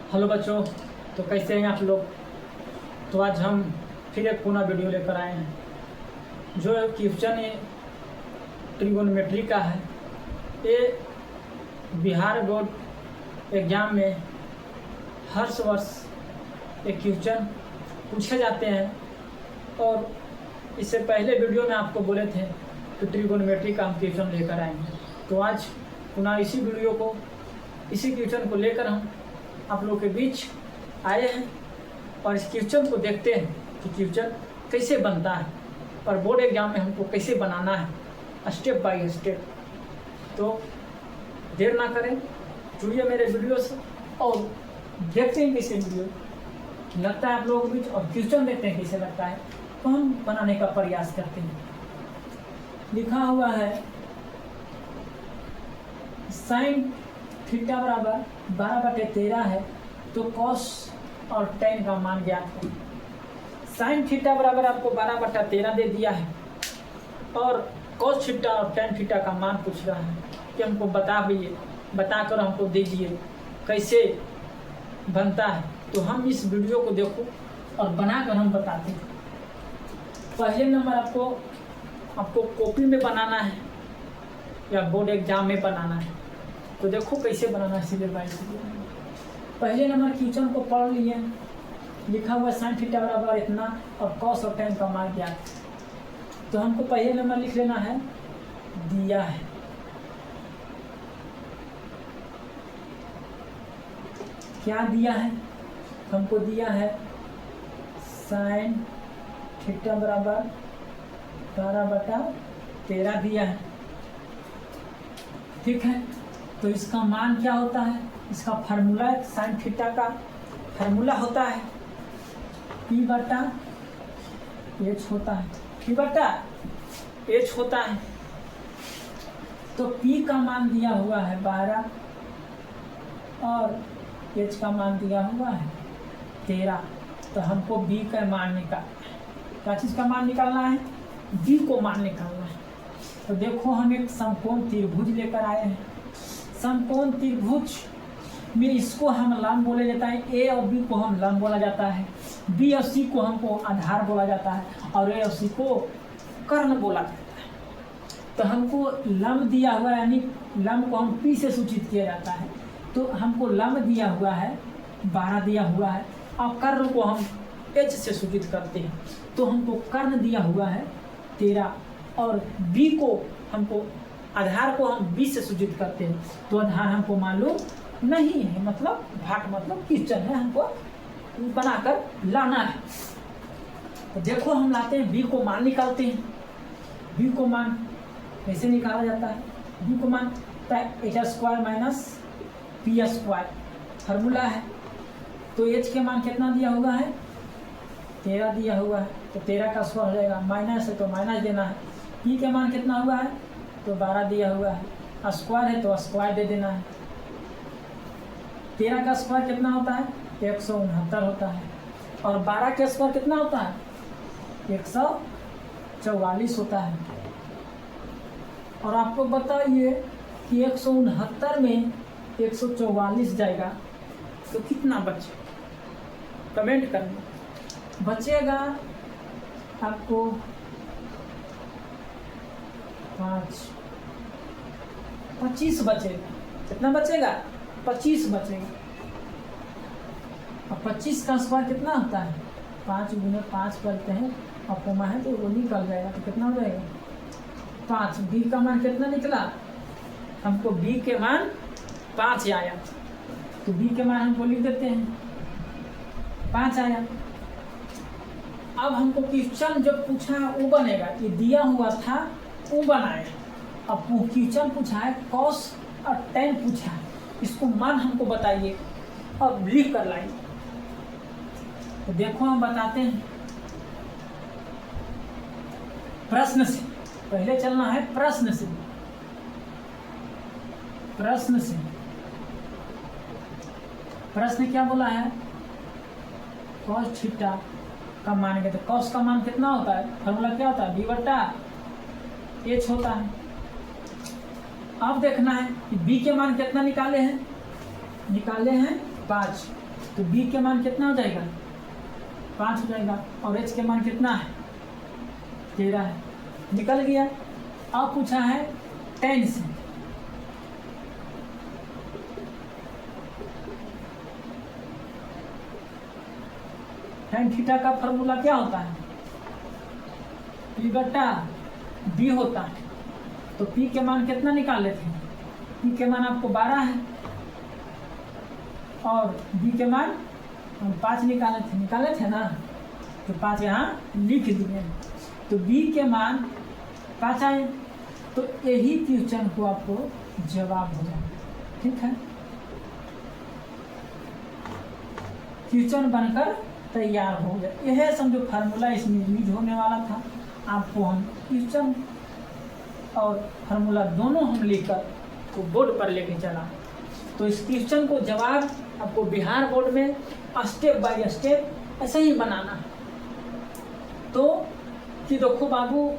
Hello बच्चों, तो कैसे हैं आप लोग। तो आज हम फिर एक पुनः वीडियो लेकर आए हैं जो क्वेश्चन ट्रिगोनोमेट्री का है। ये बिहार बोर्ड एग्ज़ाम में हर वर्ष एक क्वेश्चन पूछे जाते हैं और इससे पहले वीडियो में आपको बोले थे कि ट्रिगोनोमेट्री का हम क्वेश्चन लेकर आएंगे। तो आज पुनः इसी वीडियो को इसी क्वेश्चन को लेकर हम आप लोगों के बीच आए हैं और इस क्वेश्चन को देखते हैं कि क्वेश्चन कैसे बनता है और बोर्ड एग्जाम में हमको कैसे बनाना है स्टेप बाय स्टेप। तो देर ना करें, जुड़िए मेरे वीडियो से और देखते हैं कैसे वीडियो लगता है आप लोगों के बीच और क्वेश्चन देखते हैं कैसे लगता है, तो हम बनाने का प्रयास करते हैं। लिखा हुआ है साइन थीटा बराबर 12/13 है, तो कॉस और टेन का मान ज्ञात है। साइन थीटा बराबर आपको 12/13 दे दिया है और कॉस थीटा और टेन थीटा का मान पूछ रहा है कि हमको बताकर हमको दीजिए कैसे बनता है। तो हम इस वीडियो को देखो और बनाकर हम बताते हैं। पहले नंबर आपको कॉपी में बनाना है या बोर्ड एग्जाम में बनाना है, तो देखो कैसे बनाना है सीधे बाई सीधे। पहले नंबर क्वेश्चन को पढ़ लिए, लिखा हुआ साइन थीटा बराबर इतना और कॉस और टेन का मान ज्ञात। तो हमको पहले नंबर लिख लेना है, दिया है क्या दिया है, हमको दिया है साइन थीटा बराबर 12/13 दिया है। ठीक है, तो इसका मान क्या होता है, इसका फार्मूला साइन थीटा का फार्मूला होता है P/H होता है, P/H होता है। तो P का मान दिया हुआ है 12 और H का मान दिया हुआ है 13। तो हमको B का मान क्या चीज़ का मान निकालना है, B को मान निकालना है। तो देखो हम एक समकोण त्रिभुज लेकर आए हैं। समकोण त्रिभुज में इसको हम लंब बोले जाता है, ए और बी को हम लंब बोला जाता है, बी और सी को हमको आधार बोला जाता है और ए और सी को कर्ण बोला जाता है। तो हमको लंब दिया हुआ है, यानी लंब को हम पी से सूचित किया जाता है। तो हमको लंब दिया हुआ है 12 दिया हुआ है और कर्ण को हम एच से सूचित करते हैं। तो हमको कर्ण दिया हुआ है 13 और बी को हमको आधार को हम 20 से सूचित करते हैं। तो आधार हमको मालूम नहीं है, मतलब भाट मतलब क्वेश्चन है, हमको बनाकर लाना है। तो देखो हम लाते हैं, बी को मान निकालते हैं। बी को मान कैसे निकाला जाता है, बी को मान h² - p² फार्मूला है। तो h के मान कितना दिया हुआ है, 13 दिया हुआ है, तो 13 का स्क्वायर हो जाएगा, माइनस है तो माइनस देना है। p के मान कितना हुआ है, तो 12 दिया हुआ है, स्क्वायर है तो स्क्वायर दे देना है। 13 का स्क्वायर कितना होता है, 169 होता है और 12 का स्क्वायर कितना होता है, 144 होता है। और आपको बताइए कि 169 में 144 जाएगा तो कितना बचे, कमेंट करना। बचेगा आपको 25 बचेगा। कितना बचेगा, 25 बचेगा। और 25 का स्क्वायर कितना होता है, 5 × 5 करते हैं और कोमा है तो वो निकल जाएगा। तो कितना हो जाएगा 5। बी का मान कितना निकला, हमको बी के मान 5 आया, तो बी के मान हमको लिख देते हैं 5 आया। अब हमको क्वेश्चन जब पूछा है वो बनेगा, ये दिया हुआ था वो बनाएगा। अब क्वेश्चन पूछा है कॉस और टेन पूछा है, इसको मान हमको बताइए और लिख कर लाइए। तो देखो हम बताते हैं प्रश्न से, पहले चलना है प्रश्न से। प्रश्न क्या बोला है, कॉस थीटा का मान कहते हैं। कॉस का मान कितना होता है, फॉर्मूला क्या होता है, B/H होता है। अब देखना है कि बी के मान कितना निकाले हैं 5। तो बी के मान कितना हो जाएगा 5 हो जाएगा, और एच के मान कितना है 13 है, निकल गया। अब पूछा है tan से, tan थीटा का फॉर्मूला क्या होता है P बटा B होता है। तो P के मान कितना निकाले थे, P के मान आपको 12 है और B के मान 5 निकाले थे ना, तो 5 यहाँ लिख दिए। तो B के मान 5 आए, तो यही क्वेश्चन को आपको जवाब हो जाए। ठीक है, क्वेश्चन बनकर तैयार हो गया। यह समझो फार्मूला इसमें यूज होने वाला था। आपको हम क्वेश्चन और फार्मूला दोनों हम लेकर को बोर्ड पर लेके चला। तो इस क्वेश्चन को जवाब आपको बिहार बोर्ड में स्टेप बाय स्टेप ऐसे ही बनाना है। तो कि देखो बाबू